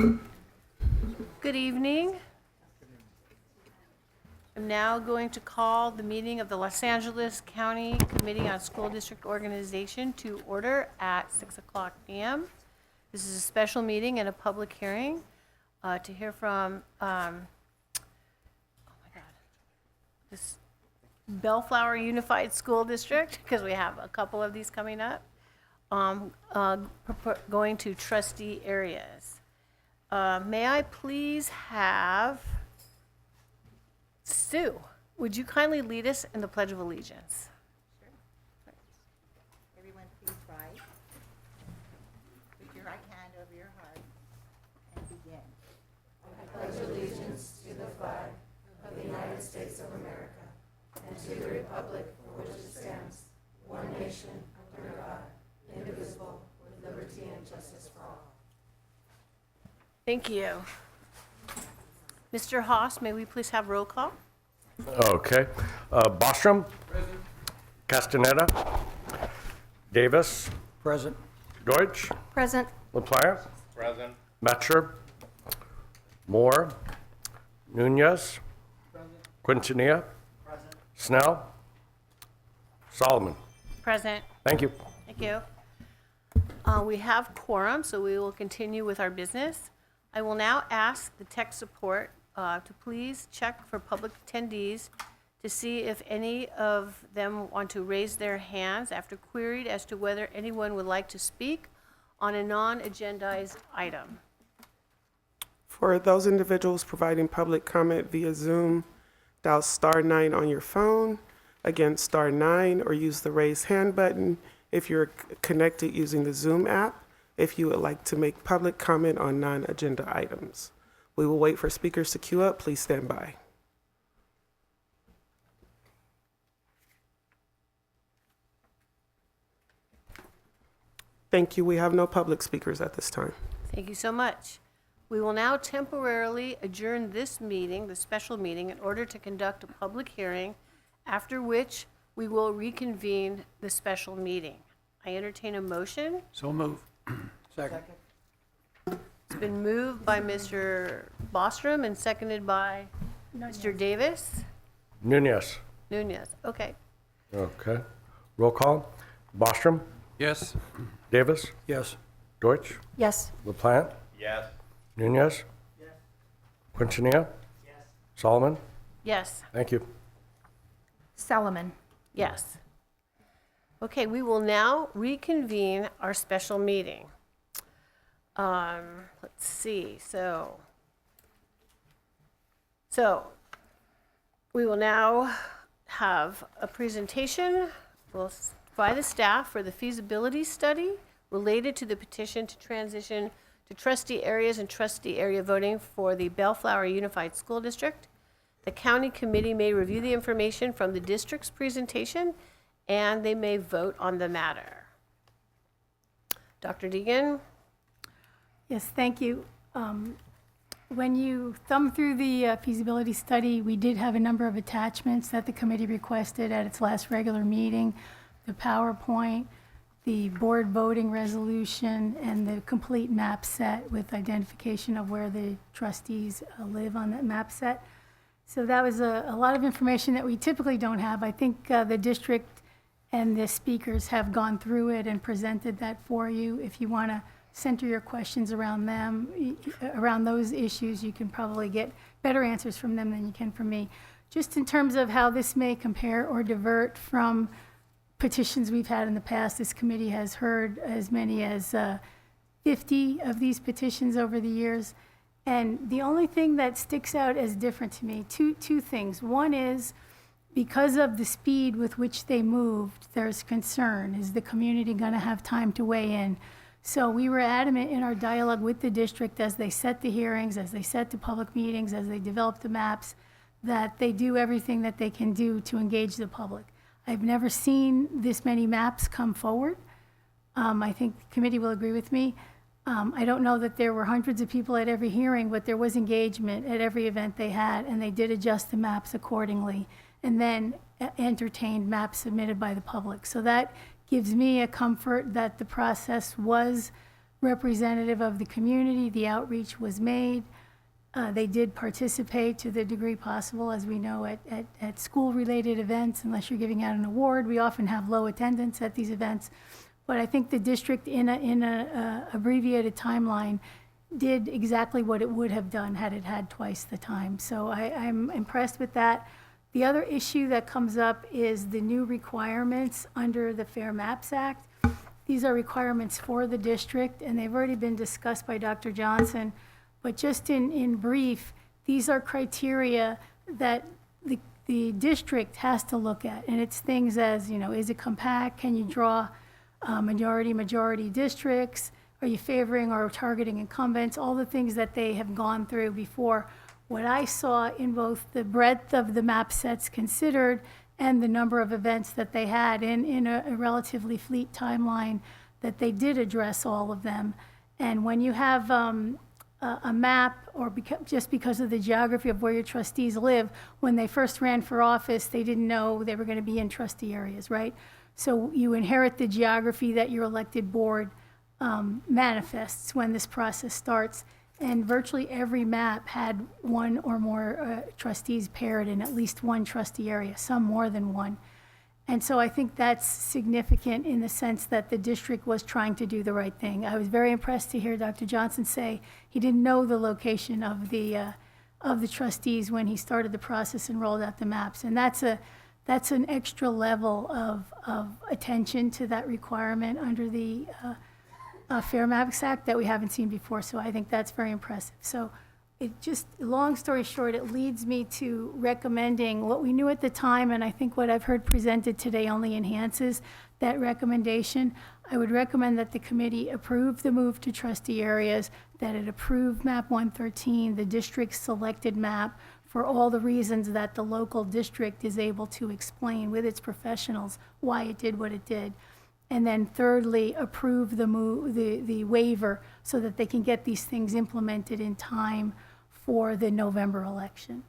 Good evening. I'm now going to call the meeting of the Los Angeles County Committee on School District Organization to order at 6:00 p.m. This is a special meeting and a public hearing to hear from, this Bellflower Unified School District, because we have a couple of these coming up, going to trustee areas. May I please have Sue? Would you kindly lead us in the Pledge of Allegiance? Sure. Everyone please rise. Put your right hand over your heart and begin. Thank you. Mr. Haas, may we please have roll call? Okay. Bostrom? Present. Castaneda? Davis? Present. Deutsch? Present. LaPlante? Present. Metcher? Moore? Nunez? Quintanilla? Snell? Solomon? Present. Thank you. Thank you. We have quorum, so we will continue with our business. I will now ask the tech support to please check for public attendees to see if any of them want to raise their hands after queried as to whether anyone would like to speak on a non-agendized item. For those individuals providing public comment via Zoom, dial *9 on your phone, again *9, or use the raise hand button if you're connected using the Zoom app if you would like to make public comment on non-agenda items. We will wait for speakers to queue up. Please stand by. Thank you. We have no public speakers at this time. Thank you so much. We will now temporarily adjourn this meeting, the special meeting, in order to conduct a public hearing, after which we will reconvene the special meeting. I entertain a motion. So move. Second. It's been moved by Mr. Bostrom and seconded by Mr. Davis. Nunez? Nunez, okay. Okay. Roll call. Bostrom? Yes. Davis? Yes. Deutsch? Yes. LaPlante? Yes. Nunez? Yes. Quintanilla? Yes. Solomon? Yes. Thank you. Solomon. Yes. Okay, we will now reconvene our special meeting. Let's see, so we will now have a presentation by the staff for the feasibility study related to the petition to transition to trustee areas and trustee area voting for the Bellflower Unified School District. The county committee may review the information from the district's presentation, and they may vote on the matter. Dr. Deegan? Yes, thank you. When you thumb through the feasibility study, we did have a number of attachments that the committee requested at its last regular meeting: the PowerPoint, the board voting resolution, and the complete map set with identification of where the trustees live on that map set. So that was a lot of information that we typically don't have. I think the district and the speakers have gone through it and presented that for you. If you want to center your questions around them, around those issues, you can probably get better answers from them than you can from me. Just in terms of how this may compare or divert from petitions we've had in the past, this committee has heard as many as 50 of these petitions over the years. And the only thing that sticks out as different to me, two things. One is, because of the speed with which they moved, there's concern. Is the community going to have time to weigh in? So we were adamant in our dialogue with the district as they set the hearings, as they set the public meetings, as they developed the maps, that they do everything that they can do to engage the public. I've never seen this many maps come forward. I think the committee will agree with me. I don't know that there were hundreds of people at every hearing, but there was engagement at every event they had, and they did adjust the maps accordingly, and then entertained maps submitted by the public. So that gives me a comfort that the process was representative of the community. The outreach was made. They did participate to the degree possible, as we know, at school-related events. Unless you're giving out an award, we often have low attendance at these events. But I think the district, in a abbreviated timeline, did exactly what it would have done had it had twice the time. So I'm impressed with that. The other issue that comes up is the new requirements under the Fair Maps Act. These are requirements for the district, and they've already been discussed by Dr. Johnson. But just in brief, these are criteria that the district has to look at. And it's things as, is it compact? Can you draw majority districts? Are you favoring or targeting incumbents? All the things that they have gone through before. What I saw in both the breadth of the map sets considered and the number of events that they had in a relatively fleet timeline, that they did address all of them. And when you have a map, or just because of the geography of where your trustees live, when they first ran for office, they didn't know they were going to be in trustee areas, right? So you inherit the geography that your elected board manifests when this process starts. And virtually every map had one or more trustees paired in at least one trustee area, some more than one. And so I think that's significant in the sense that the district was trying to do the right thing. I was very impressed to hear Dr. Johnson say he didn't know the location of the trustees when he started the process and rolled out the maps. And that's an extra level of attention to that requirement under the Fair Maps Act that we haven't seen before. So I think that's very impressive. So long story short, it leads me to recommending what we knew at the time, and I think what I've heard presented today only enhances that recommendation. I would recommend that the committee approve the move to trustee areas, that it approve map 113, the district's selected map, for all the reasons that the local district is able to explain with its professionals why it did what it did. And then thirdly, approve the waiver so that they can get these things implemented in time for the November election.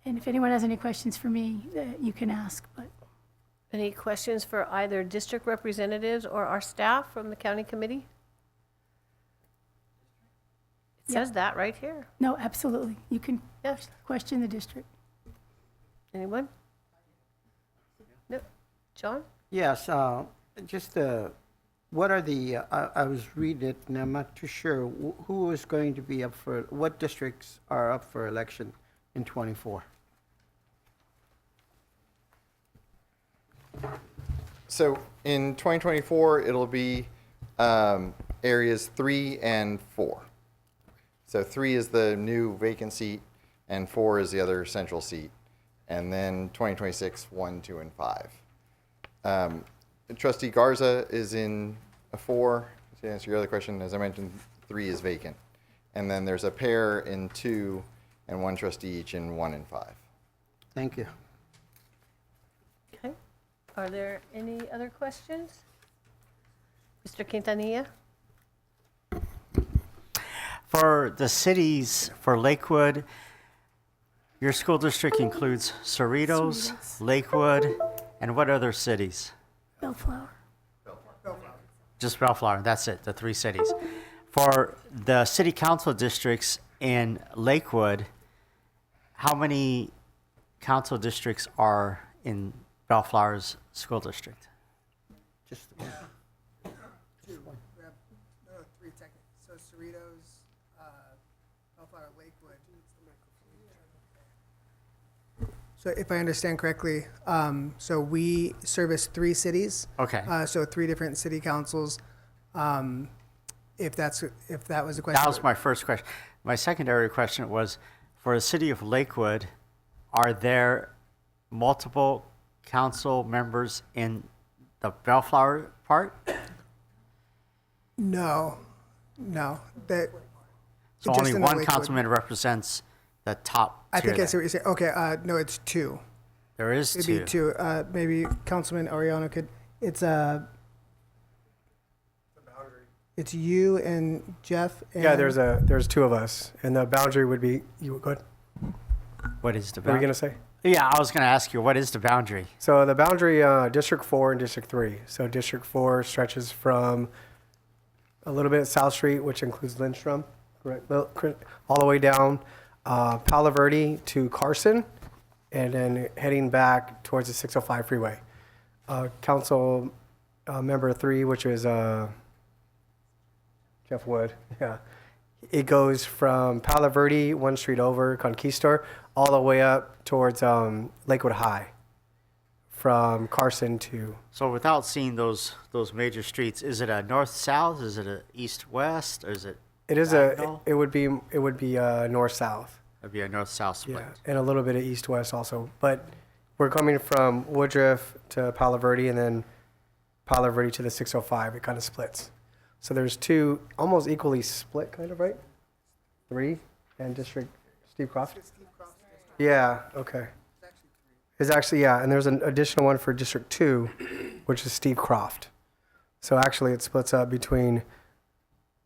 And if anyone has any questions for me, you can ask. But Any questions for either district representatives or our staff from the county committee? It says that right here. no, absolutely. You can Yes. question the district. Anyone? No. John? Yes, what are the, I was reading it and I'm not too sure, who is going to be up for, what districts are up for election in '24? So in 2024, it'll be areas 3 and 4. So 3 is the new vacant seat, and 4 is the other central seat. And then 2026, 1, 2, and 5. Trustee Garza is in a 4. To answer your other question, as I mentioned, 3 is vacant. And then there's a pair in 2 and 1 trustee each in 1 and 5. Thank you. Okay. Are there any other questions? Mr. Quintanilla? For the cities, for Lakewood, your school district includes Cerritos, Cerritos. Lakewood, and what other cities? Bellflower. Just Bellflower, that's it, the 3 cities. For the city council districts in Lakewood, how many council districts are in Bellflower's school district? Just Two. We have 3 seconds. So Cerritos, Bellflower, Lakewood. So if I understand correctly, so we service 3 cities. Okay. So 3 different city councils. If that was the question. That was my first question. My secondary question was, for the city of Lakewood, are there multiple council members in the Bellflower part? No. That. So just only in the one Lakewood. councilman represents the top I tier think I see there. what you're saying. Okay. No, it's 2. There is It'd two. be 2. Maybe Councilman Oriano could. It's you and Jeff. And Yeah, there's 2 of us, and the boundary would be, you go ahead. What is the What were you boundary? gonna say? Yeah, I was going to ask you, what is the boundary? So the boundary, District 4 and District 3. So District 4 stretches from a little bit of South Street, which includes Lindstrom, correct? All the way down Palo Verde to Carson, and then heading back towards the 605 freeway. Council member 3, which is Jeff Wood, yeah. It goes from Palo Verde, one street over, Conquistor, all the way up towards Lakewood High, from Carson to, So without seeing those major streets, is it a north-south, is it a east-west, or is it? it is diagonal? it would be north-south, It'd be a north-south split. yeah, and a little bit of east-west also. But we're coming from Woodruff to Palo Verde, and then Palo Verde to the 605. It kind of splits. So there's 2 almost equally split, kind of, right? 3 and District Steve Croft. Yeah. Okay. It's actually, yeah, and there's an additional one for District 2, which is Steve Croft. So actually, it splits up between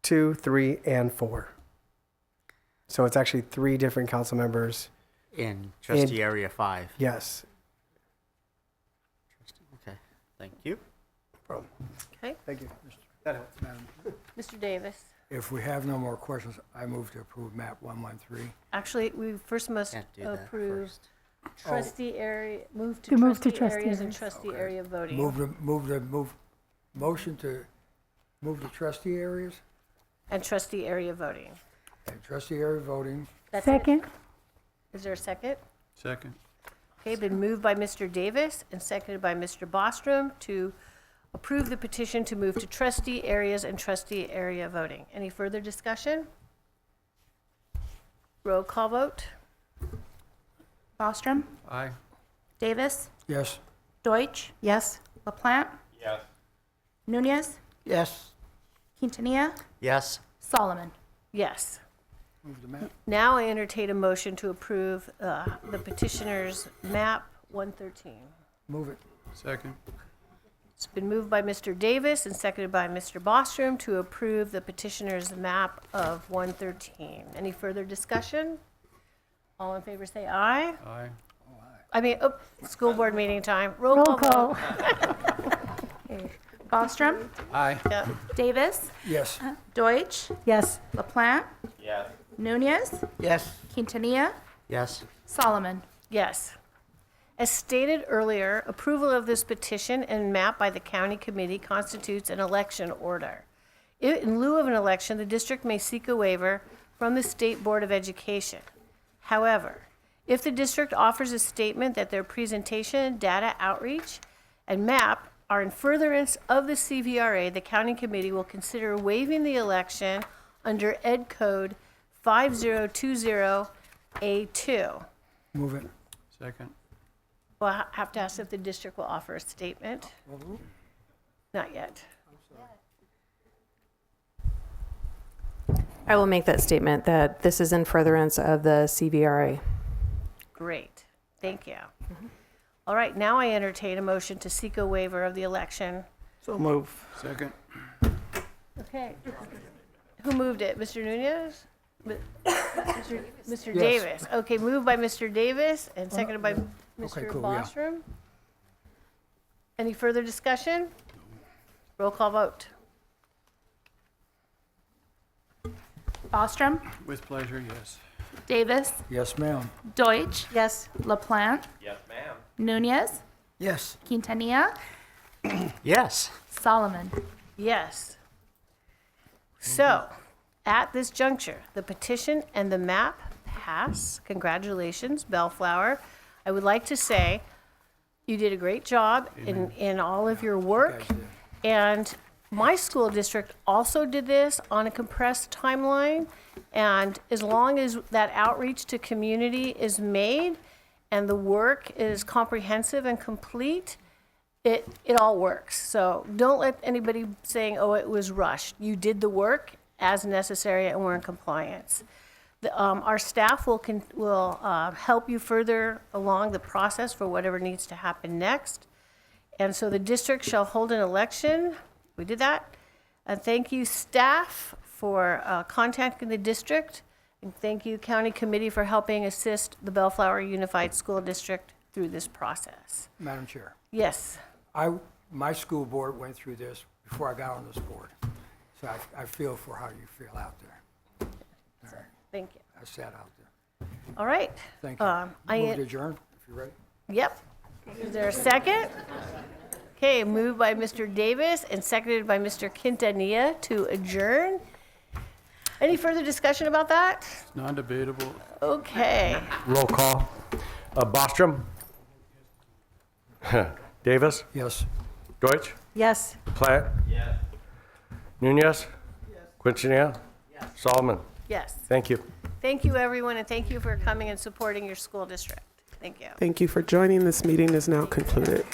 2, 3, and 4. So it's actually 3 different council members. In trustee area 5. Yes. Okay, thank you. Okay, Thank you. That helps. Mr. Davis. If we have no more questions, I move to approve map 113. Actually, we first must Can't do that approve first. trustee area, move To to move to trustee trustee areas and areas. trustee Okay. area voting. Motion to move the trustee areas And trustee area voting. and trustee area voting. That's it? Second? Is there a second? Second. Okay, been moved by Mr. Davis and seconded by Mr. Bostrom to approve the petition to move to trustee areas and trustee area voting. Any further discussion? Roll call vote? Bostrom, Aye. Davis, Yes. Deutsch, Yes. LaPlante, Yes. Nunez, Yes. Quintanilla, Yes, Solomon. Yes. Move the map. Now I entertain a motion to approve the petitioner's map 113. Move it. Second. It's been moved by Mr. Davis and seconded by Mr. Bostrom to approve the petitioner's map of 113. Any further discussion? All in favor say aye. Aye. School board meeting time. Roll Roll call vote. call. Bostrom, Aye. Yeah. Davis, Yes. Deutsch, Yes. LaPlante, Nunez, Yes. Quintanilla, yes, Solomon. Yes. As stated earlier, approval of this petition and map by the county committee constitutes an election order. In lieu of an election, the district may seek a waiver from the State Board of Education. However, if the district offers a statement that their presentation, data outreach, and map are in furtherance of the CVRA, the county committee will consider waiving the election under Ed Code 5020A2. Move it. Second. Well, I have to ask if the district will offer a statement. Not yet. I will make that statement that this is in furtherance of the CVRA. Great. Thank you. All right, now I entertain a motion to seek a waiver of the election. So move. Second. Okay. Who moved it? Mr. Nunez? Mr. Yes. Davis. Okay, moved by Mr. Davis and seconded by Mr. cool, yeah. Bostrom. Any further discussion? Roll call vote. Bostrom, With pleasure, yes. Davis, Yes, ma'am. Deutsch, Yes. LaPlante, Yes, ma'am. Nunez, Yes. Quintanilla, yes. Solomon. Yes. So, at this juncture, the petition and the map pass. Congratulations, Bellflower. I would like to say you did a great job in all of your work. And my school district also did this on a compressed timeline. And as long as that outreach to community is made and the work is comprehensive and complete, it all works. So don't let anybody saying, oh, it was rushed. You did the work as necessary and we're in compliance. Our staff will help you further along the process for whatever needs to happen next. And so the district shall hold an election. We did that. And thank you, staff, for contacting the district. And thank you, county committee, for helping assist the Bellflower Unified School District through this process. Madam Chair, Yes. my school board went through this before I got on this board. So I feel for how you feel out there. All right, Thank you. that's sad out there. All right. Thank you. I Move to adjourn, if you're ready. Yep. Is there a second? Okay, moved by Mr. Davis and seconded by Mr. Quintanilla to adjourn. Any further discussion about that? Non-debatable. Okay. Roll call. Bostrom? Davis? Yes. Deutsch? Yes. Platt? Yes. Nunez? Yes. Quintanilla? Yes. Solomon? Yes. Thank you. Thank you, everyone, and thank you for coming and supporting your school district. Thank you. Thank you for joining. This meeting is now concluded.